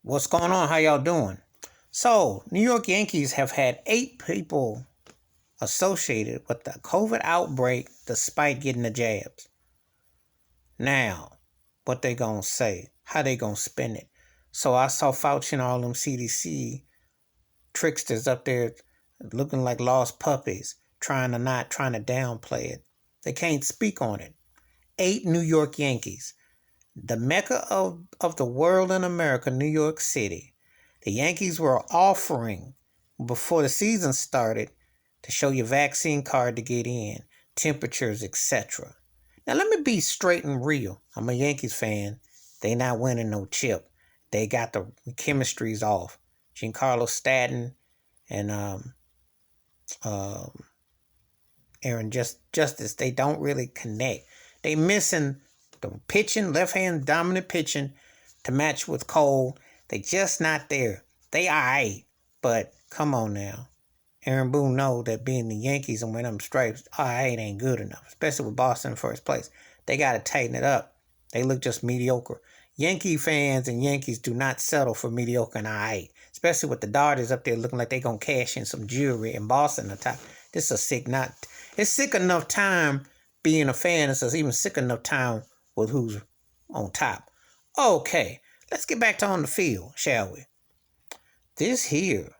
What's going on? How y'all doing? So, New York Yankees have had 8 people associated with the COVID outbreak despite getting the jabs. Now, what they gonna say? How they gonna spin it? So I saw Fauci and all them CDC tricksters up there looking like lost puppies, trying to downplay it. They can't speak on it. 8 New York Yankees, the mecca of the world in America, New York City. The Yankees were offering before the season started to show your vaccine card to get in, temperatures, etc. Now let me be straight and real. I'm a Yankees fan. They not winning no chip. They got the chemistries off. Giancarlo Stanton and um, Aaron Justice, they don't really connect. They missing the pitching, left hand dominant pitching to match with Cole. They just not there. They alright, but come on now. Aaron Boone know that being the Yankees and winning them stripes, alright ain't good enough, especially with Boston in first place. They got to tighten it up. They look just mediocre. Yankee fans and Yankees do not settle for mediocre and alright, especially with the Dodgers up there looking like they gonna cash in some jewelry in Boston on top. This is a sick not. It's sick enough time being a fan. It's even sick enough time with who's on top. Okay, let's get back to on the field, shall we? This here.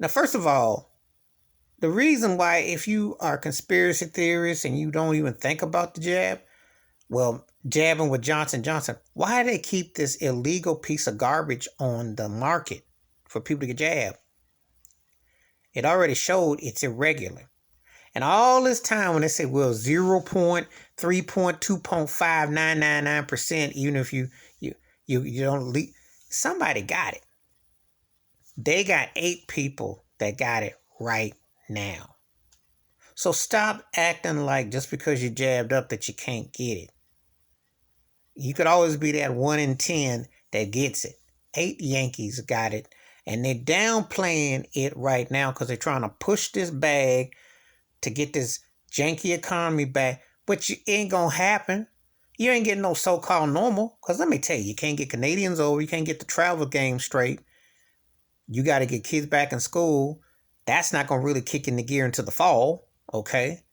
Now, first of all, the reason why, if you are a conspiracy theorist and you don't even think about the jab, well, jabbing with Johnson, why do they keep this illegal piece of garbage on the market for people to get jabbed? It already showed it's irregular. And all this time when they say, well, 0.3.2.5999%, even if you don't leave, somebody got it. They got 8 people that got it right now. So stop acting like just because you jabbed up that you can't get it. You could always be that 1 in 10 that gets it. 8 Yankees got it. And they're downplaying it right now because they're trying to push this bag to get this janky economy back. But it ain't going to happen. You ain't getting no so-called normal. Because let me tell you can't get Canadians over. You can't get the travel game straight. You got to get kids back in school. That's not going to really kick into gear until the fall, okay?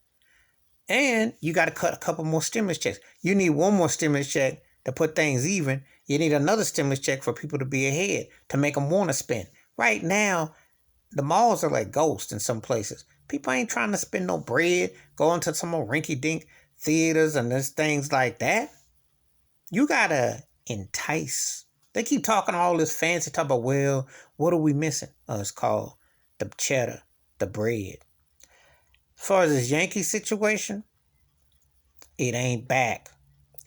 And you got to cut a couple more stimulus checks. You need one more stimulus check to put things even. You need another stimulus check for people to be ahead, to make them want to spend. Right now, the malls are like ghosts in some places. People ain't trying to spend no bread, going to some more rinky-dink theaters and there's things like that. You got to entice. They keep talking all this fancy talk about, well, what are we missing? It's called the cheddar, the bread. As far as this Yankee situation, it ain't back.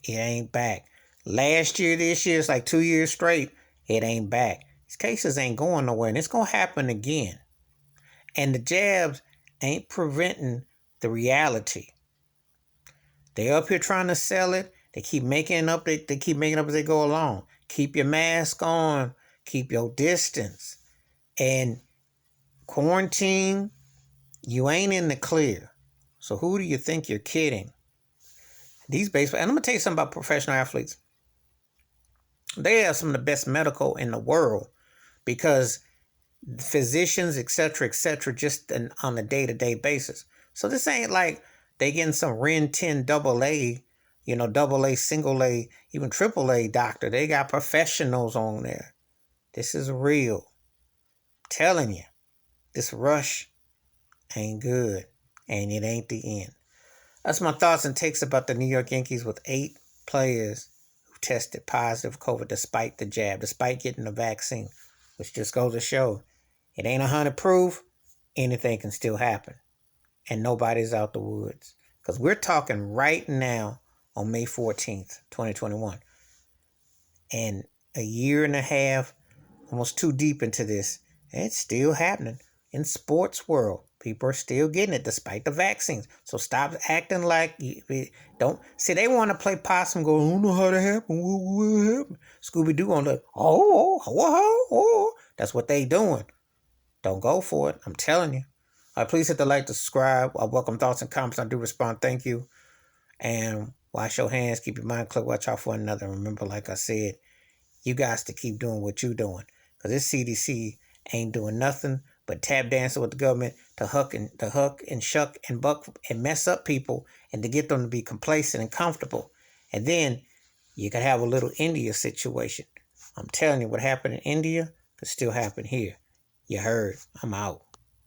It ain't back. Last year, this year, it's like 2 years straight. It ain't back. These cases ain't going nowhere, and it's going to happen again. And the jabs ain't preventing the reality. They up here trying to sell it. They keep making up. They keep making up as they go along. Keep your mask on. Keep your distance. And quarantine, you ain't in the clear. So who do you think you're kidding? These baseball, and I'm going to tell you something about professional athletes. They have some of the best medical in the world because physicians, etc., just on a day-to-day basis. So this ain't like they getting some Ren 10 double A, double A, single A, even triple A doctor. They got professionals on there. This is real. I'm telling you, this rush ain't good, and it ain't the end. That's my thoughts and takes about the New York Yankees with 8 players who tested positive COVID despite the jab, despite getting the vaccine, which just goes to show it ain't 100 proof. Anything can still happen, and nobody's out the woods because we're talking right now on May 14th, 2021, and a year and a half, almost 2 deep into this, it's still happening in sports world. People are still getting it despite the vaccines. So stop acting like you don't. See, they want to play possum, go, I don't know how to happen. What happened? Scooby-Doo on the, oh. That's what they doing. Don't go for it. I'm telling you. All right, please hit the like, the subscribe. I welcome thoughts and comments. I do respond. Thank you. And wash your hands. Keep your mind clear. Watch out for another. Remember, like I said, You guys to keep doing what you're doing. Because this CDC ain't doing nothing but tap dancing with the government to huck and shuck and buck and mess up people and to get them to be complacent and comfortable. And then you could have a little India situation. I'm telling you, what happened in India could still happen here. You heard. I'm out.